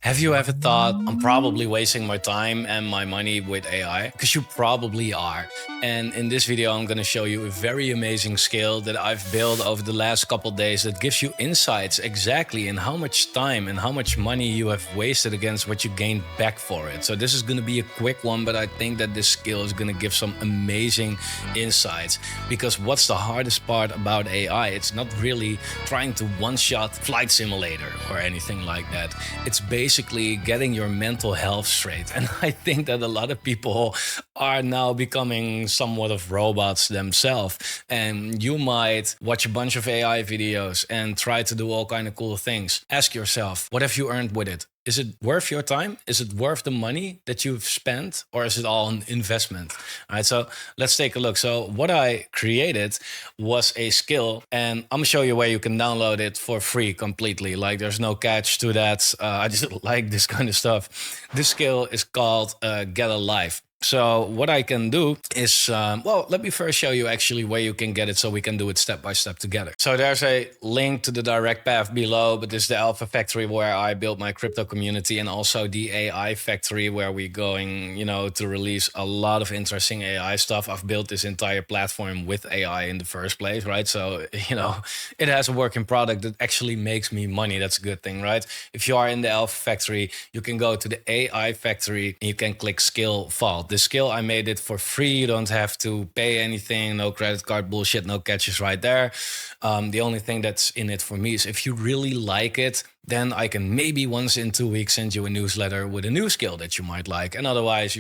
Have you ever thought, I'm probably wasting my time and my money with AI? Because you probably are. And in this video, I'm going to show you a very amazing skill that I've built over the last couple days that gives you insights exactly in how much time and how much money you have wasted against what you gained back for it. So this is going to be a quick one, but I think that this skill is going to give some amazing insights. Because what's the hardest part about AI? It's not really trying to one-shot flight simulator or anything like that. It's basically getting your mental health straight. And I think that a lot of people are now becoming somewhat of robots themselves. And you might watch a bunch of AI videos and try to do all kind of cool things. Ask yourself, what have you earned with it? Is it worth your time? Is it worth the money that you've spent? Or is it all an investment? All right, so let's take a look. So what I created was a skill, and I'm gonna show you where you can download it for free completely. Like there's no catch to that. I just like this kind of stuff. This skill is called Get a Life. So what I can do is, well, let me first show you actually where you can get it so we can do it step by step together. So there's a link to the direct path below, but this is the Alpha Factory where I built my crypto community, and also the AI Factory where we're going, to release a lot of interesting AI stuff. I've built this entire platform with AI in the first place, right? So, it has a working product that actually makes me money. That's a good thing, right? If you are in the Alpha Factory, you can go to the AI Factory and you can click Skill Vault. The skill, I made it for free. You don't have to pay anything, no credit card bullshit, no catches right there. The only thing that's in it for me is if you really like it, then I can maybe once in 2 weeks send you a newsletter with a new skill that you might like. And otherwise,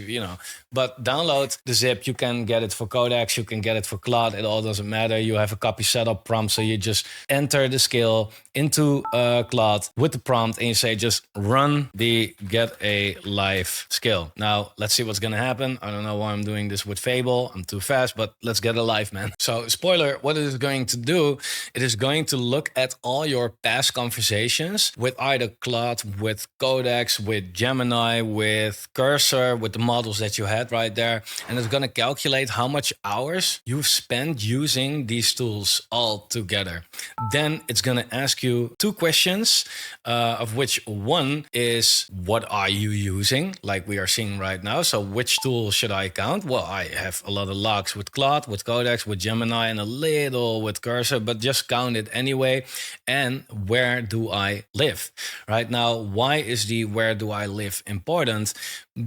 but download the zip. You can get it for Codex, you can get it for Claude. It all doesn't matter. You have a copy setup prompt. So you just enter the skill into Claude with the prompt and you say, just run the Get a Life skill. Now, let's see what's going to happen. I don't know why I'm doing this with Fable. I'm too fast, but let's get a life, man. So spoiler, what it is going to do, it is going to look at all your past conversations with either Claude, with Codex, with Gemini, with Cursor, with the models that you had right there. And it's going to calculate how much hours you've spent using these tools all together. Then it's going to ask you 2 questions, of which one is, what are you using? Like we are seeing right now. So which tool should I count? Well, I have a lot of logs with Claude, with Codex, with Gemini, and a little with Cursor, but just count it anyway. And where do I live? Right now, why is the where do I live important?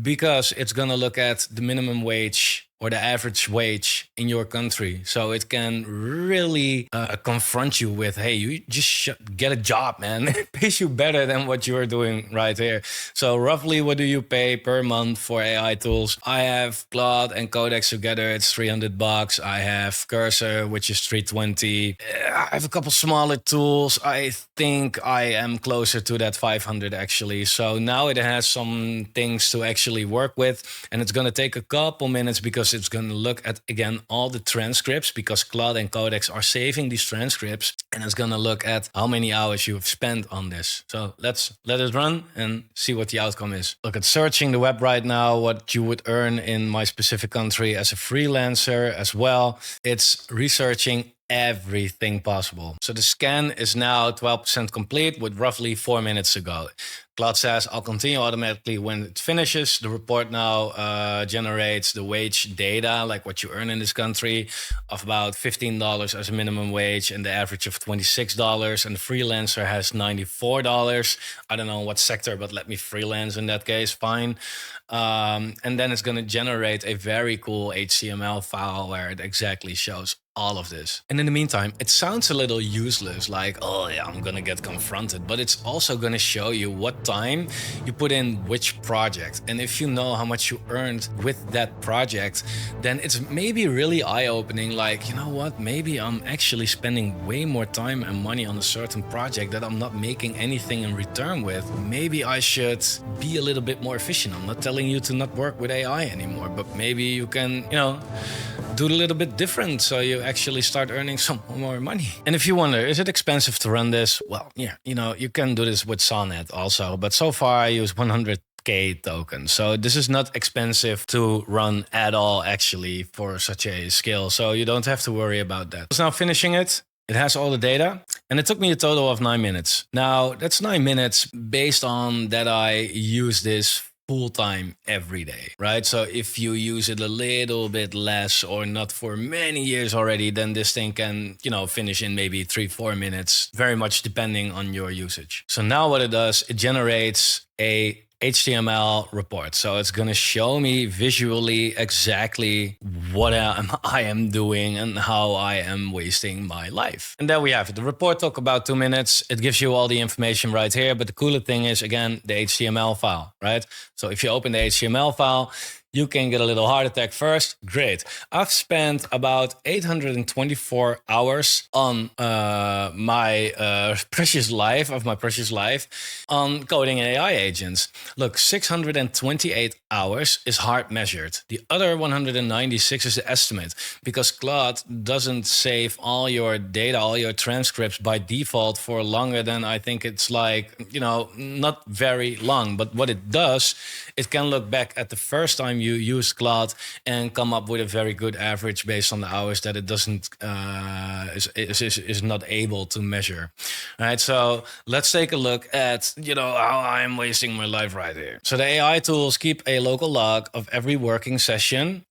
Because it's going to look at the minimum wage or the average wage in your country. So it can really confront you with, hey, you just should get a job, man. It pays you better than what you're doing right here. So roughly, what do you pay per month for AI tools? I have Claude and Codex together. It's $300. I have Cursor, which is $320. I have a couple smaller tools. I think I am closer to that 500 actually. So now it has some things to actually work with, and it's going to take a couple minutes because it's going to look at, again, all the transcripts, because Claude and Codex are saving these transcripts, and it's going to look at how many hours you've spent on this. So let's let it run and see what the outcome is. Look at searching the web right now, what you would earn in my specific country as a freelancer as well. It's researching everything possible. So the scan is now 12% complete with roughly 4 minutes to go. Claude says, I'll continue automatically when it finishes. The report now generates the wage data, like what you earn in this country, of about $15 as a minimum wage and the average of $26. And the freelancer has $94. I don't know what sector, but let me freelance in that case, fine. And then it's going to generate a very cool HTML file where it exactly shows all of this. And in the meantime, it sounds a little useless, like, oh yeah, I'm gonna get confronted, but it's also gonna show you what time you put in which project. And if you know how much you earned with that project, then it's maybe really eye-opening, like, you know what, maybe I'm actually spending way more time and money on a certain project that I'm not making anything in return with. Maybe I should be a little bit more efficient. I'm not telling you to not work with AI anymore, but maybe you can, do it a little bit different so you actually start earning some more money. And if you wonder, is it expensive to run this? Well, yeah, you can do this with Sonnet also, but so far I use 100K tokens. So this is not expensive to run at all actually for such a skill. So you don't have to worry about that. So now finishing it, It has all the data, and it took me a total of 9 minutes. Now, that's 9 minutes based on that I use this full time every day, right? So if you use it a little bit less or not for many years already, then this thing can, finish in maybe 3-4 minutes, very much depending on your usage. So now what it does, it generates a HTML report. So it's going to show me visually exactly what I am doing and how I am wasting my life. And there we have it. The report took about 2 minutes. It gives you all the information right here. But the cooler thing is, again, the HTML file, right? So if you open the HTML file, you can get a little heart attack first. Great. I've spent about 824 hours on my precious life on coding AI agents. Look, 628 hours is hard measured. The other 196 is the estimate, because Claude doesn't save all your data, all your transcripts by default for longer than, I think it's like, not very long. But what it does, it can look back at the first time you use Claude and come up with a very good average based on the hours that it doesn't is not able to measure. All right, so let's take a look at how I'm wasting my life right here. So the AI tools keep a local log of every working session.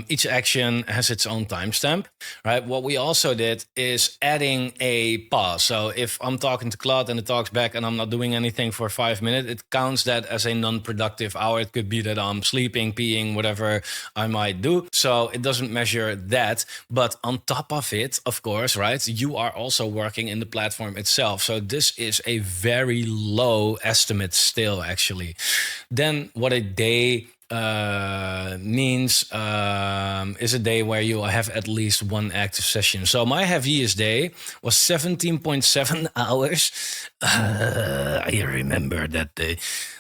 Each action has its own timestamp. Right. What we also did is adding a pause. So if I'm talking to Claude and it talks back and I'm not doing anything for 5 minutes, it counts that as a non-productive hour. It could be that I'm sleeping, peeing, whatever I might do. So it doesn't measure that. But on top of it, of course, right, you are also working in the platform itself. So this is a very low estimate still, actually. Then what a day means is a day where you have at least one active session. So my heaviest day was 17.7 hours. I remember that day.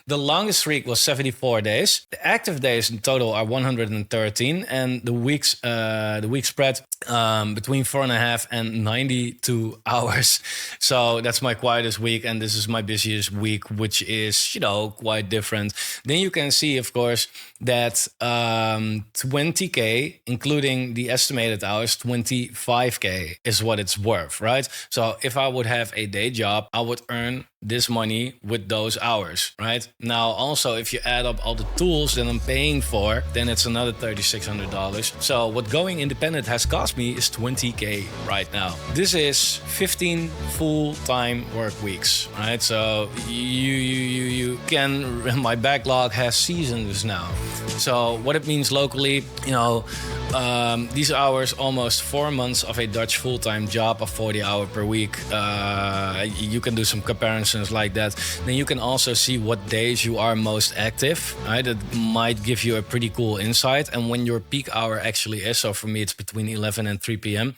The longest streak was 74 days. The active days in total are 113, and the week spread between 4.5 and 92 hours. So that's my quietest week, and this is my busiest week, which is quite different. Then you can see, of course, that 20K, including the estimated hours, 25K is what it's worth, right? So if I would have a day job, I would earn this money with those hours, right? Now, also, if you add up all the tools that I'm paying for, then it's another $3,600. So what going independent has cost me is 20K right now. This is 15 full-time work weeks, right? So you can, my backlog has seasons now. So what it means locally, these hours, almost 4 months of a Dutch full-time job of 40 hours per week. You can do some comparisons like that. Then you can also see what days you are most active, right? That might give you a pretty cool insight. And when your peak hour actually is. So for me, it's between 11 and 3 p.m.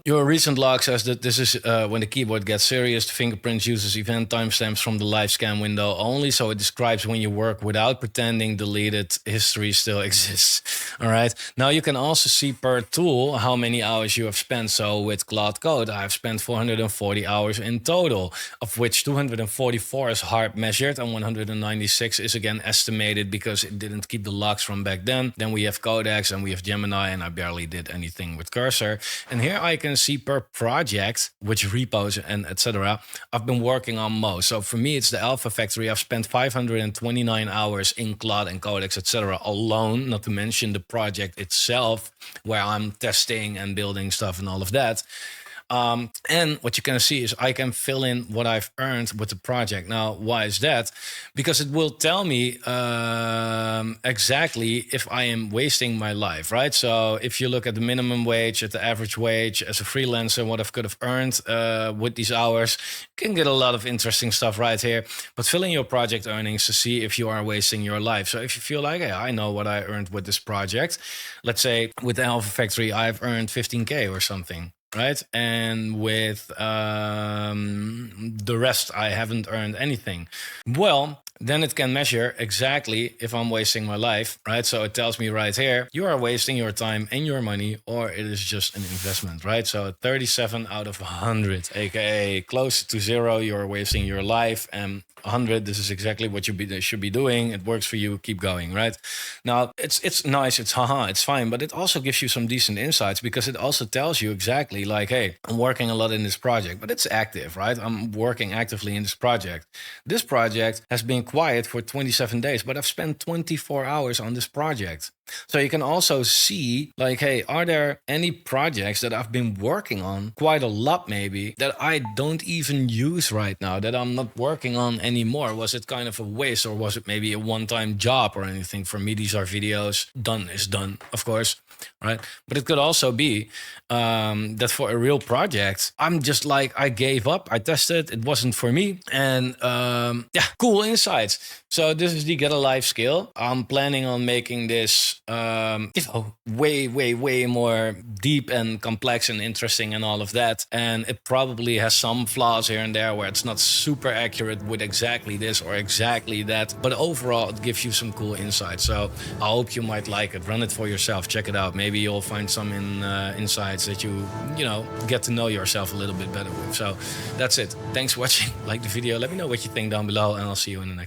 Your recent log says that this is when the keyboard gets serious. The fingerprints uses event timestamps from the live scan window only. So it describes when you work without pretending deleted history still exists. All right. Now you can also see per tool how many hours you have spent. So with Claude Code, I've spent 440 hours in total, of which 244 is hard measured and 196 is again estimated because it didn't keep the logs from back then. Then we have Codex and we have Gemini, and I barely did anything with Cursor. And here I can see per project, which repos and etc. I've been working on most. So for me, it's the Alpha Factory. I've spent 529 hours in Claude and Codex, etc. alone, not to mention the project itself, where I'm testing and building stuff and all of that. And what you can see is I can fill in what I've earned with the project. Now, why is that? Because it will tell me exactly if I am wasting my life, right? So if you look at the minimum wage, at the average wage as a freelancer, what I could have earned with these hours, you can get a lot of interesting stuff right here. But fill in your project earnings to see if you are wasting your life. So if you feel like, hey, I know what I earned with this project, let's say with the Alpha Factory, I've earned 15K or something. Right. And with the rest, I haven't earned anything. Well, then it can measure exactly if I'm wasting my life, right? So it tells me right here, you are wasting your time and your money, or it is just an investment, right? So 37 out of 100, aka close to zero, you're wasting your life, and 100, this is exactly what you should be doing. It works for you, keep going, right? Now it's nice, it's haha, it's fine, but it also gives you some decent insights, because it also tells you exactly like, hey, I'm working a lot in this project, but it's active, right? I'm working actively in this project. This project has been quiet for 27 days, but I've spent 24 hours on this project. So you can also see like, hey, are there any projects that I've been working on quite a lot maybe that I don't even use right now, that I'm not working on anymore? Was it kind of a waste, or was it maybe a one-time job or anything? For me, these are videos. Done is done, of course, right? But it could also be that for a real project, I'm just like, I gave up, I tested, it wasn't for me. And yeah, cool insights. So this is the Get a Life skill. I'm planning on making this way more deep and complex and interesting and all of that. And it probably has some flaws here and there where it's not super accurate with exactly this or exactly that. But overall, it gives you some cool insights. So I hope you might like it. Run it for yourself. Check it out. Maybe you'll find some insights that you get to know yourself a little bit better with. So that's it. Thanks for watching. Like the video. Let me know what you think down below, and I'll see you in the next one.